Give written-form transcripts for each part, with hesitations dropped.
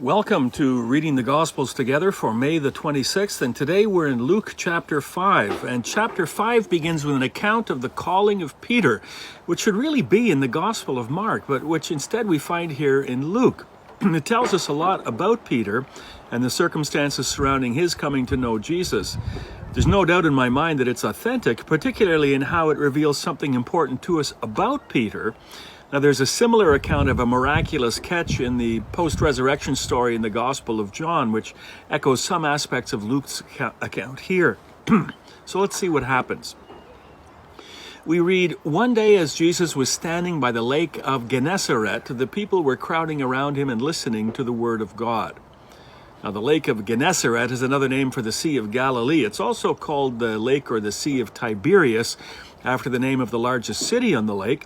Welcome to Reading the Gospels together for May the 26th, and today we're in Luke chapter 5. And chapter 5 begins with an account of the calling of Peter, which should really be in the Gospel of Mark, but which instead we find here in Luke. It tells us a lot about Peter and the circumstances surrounding his coming to know Jesus. There's no doubt in my mind that it's authentic, particularly in how it reveals something important to us about Peter. Now, there's a similar account of a miraculous catch in the post-resurrection story in the Gospel of John, which echoes some aspects of Luke's account here. So let's see what happens. We read, "One day as Jesus was standing by the lake of Gennesaret, the people were crowding around him and listening to the word of God." Now, the lake of Gennesaret is another name for the Sea of Galilee. It's also called the lake or the Sea of Tiberias, after the name of the largest city on the lake.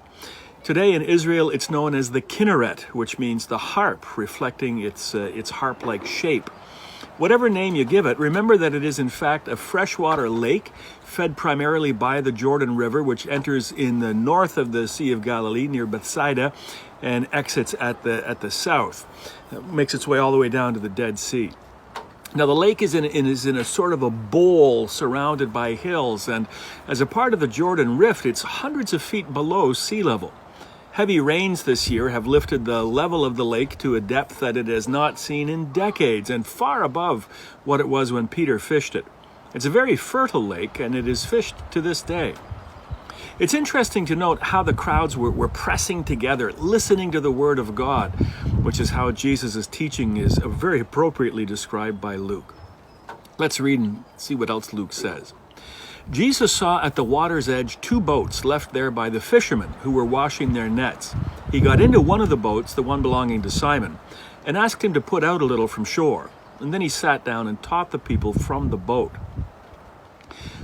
Today in Israel, it's known as the Kinneret, which means the harp, reflecting its harp-like shape. Whatever name you give it, remember that it is in fact a freshwater lake fed primarily by the Jordan River, which enters in the north of the Sea of Galilee near Bethsaida and exits at the south. It makes its way all the way down to the Dead Sea. Now, the lake is in a sort of a bowl surrounded by hills, and as a part of the Jordan Rift, it's hundreds of feet below sea level. Heavy rains this year have lifted the level of the lake to a depth that it has not seen in decades, and far above what it was when Peter fished it. It's a very fertile lake, and it is fished to this day. It's interesting to note how the crowds were pressing together, listening to the word of God, which is how Jesus' teaching is very appropriately described by Luke. Let's read and see what else Luke says. "Jesus saw at the water's edge 2 boats left there by the fishermen who were washing their nets. He got into one of the boats, the one belonging to Simon, and asked him to put out a little from shore. And then he sat down and taught the people from the boat."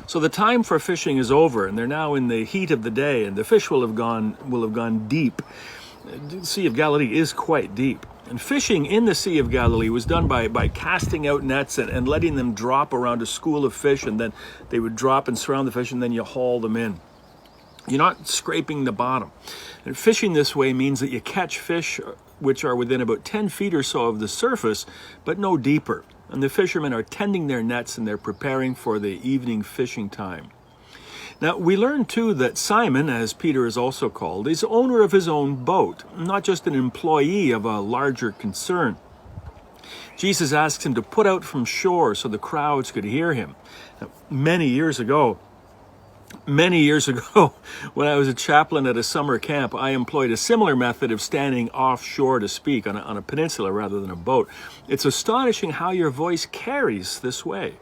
So the time for fishing is over, and they're now in the heat of the day, and the fish will have gone deep. The Sea of Galilee is quite deep. And fishing in the Sea of Galilee was done by casting out nets and letting them drop around a school of fish, and then they would drop and surround the fish, and then you haul them in. You're not scraping the bottom. And fishing this way means that you catch fish which are within about 10 feet or so of the surface, but no deeper. And the fishermen are tending their nets, and they're preparing for the evening fishing time. Now, we learn too that Simon, as Peter is also called, is owner of his own boat, not just an employee of a larger concern. Jesus asks him to put out from shore so the crowds could hear him. Now, many years ago, when I was a chaplain at a summer camp, I employed a similar method of standing offshore to speak on a peninsula rather than a boat. It's astonishing how your voice carries this way.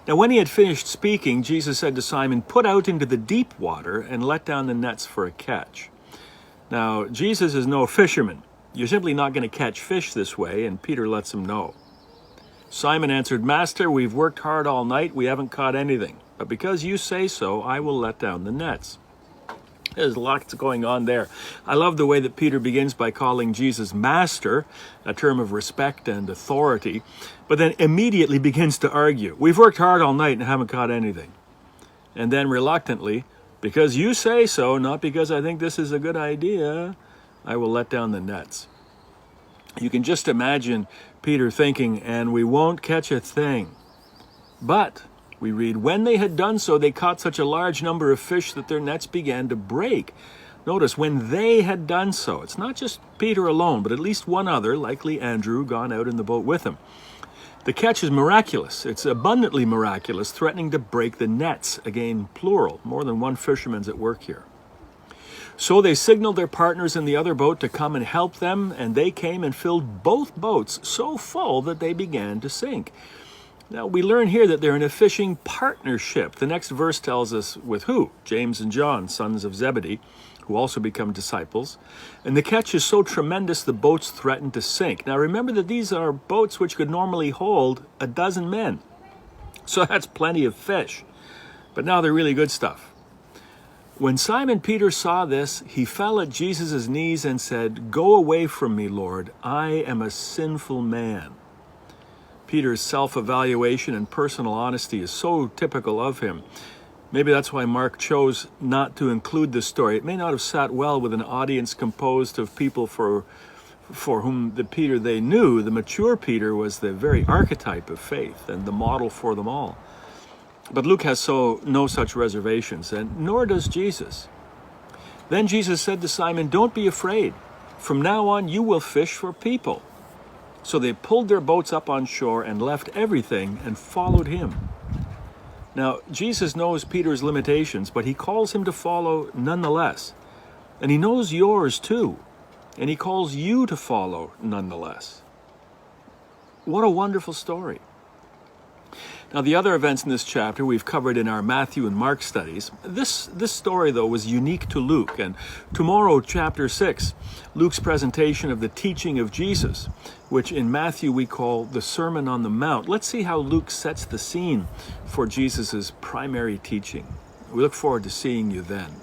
Now, when he had finished speaking, Jesus said to Simon, "Put out into the deep water and let down the nets for a catch." Now, Jesus is no fisherman. You're simply not going to catch fish this way, and Peter lets him know. Simon answered, "Master, we've worked hard all night. We haven't caught anything. But because you say so, I will let down the nets." There's lots going on there. I love the way that Peter begins by calling Jesus Master, a term of respect and authority, but then immediately begins to argue. "We've worked hard all night and haven't caught anything." And then reluctantly, "Because you say so, not because I think this is a good idea, I will let down the nets." You can just imagine Peter thinking, "And we won't catch a thing." But we read, "When they had done so, they caught such a large number of fish that their nets began to break." Notice, when they had done so. It's not just Peter alone, but at least one other, likely Andrew, gone out in the boat with him. The catch is miraculous. It's abundantly miraculous, threatening to break the nets. Again, plural. More than one fisherman's at work here. So they signaled their partners in the other boat to come and help them, and they came and filled both boats so full that they began to sink. Now, we learn here that they're in a fishing partnership. The next verse tells us with who? James and John, sons of Zebedee, who also become disciples. And the catch is so tremendous the boats threaten to sink. Now, remember that these are boats which could normally hold 12 men. So that's plenty of fish. But now they're really good stuff. When Simon Peter saw this, he fell at Jesus' knees and said, "Go away from me, Lord. I am a sinful man." Peter's self-evaluation and personal honesty is so typical of him. Maybe that's why Mark chose not to include this story. It may not have sat well with an audience composed of people for for whom the Peter they knew, the mature Peter, was the very archetype of faith and the model for them all. But Luke has no such reservations, and nor does Jesus. Then Jesus said to Simon, "Don't be afraid. From now on you will fish for people." So they pulled their boats up on shore and left everything and followed him. Now, Jesus knows Peter's limitations, but he calls him to follow nonetheless. And he knows yours too. And he calls you to follow nonetheless. What a wonderful story. Now, the other events in this chapter we've covered in our Matthew and Mark studies. This story, though, was unique to Luke. And tomorrow, chapter 6, Luke's presentation of the teaching of Jesus, which in Matthew we call the Sermon on the Mount. Let's see how Luke sets the scene for Jesus' primary teaching. We look forward to seeing you then.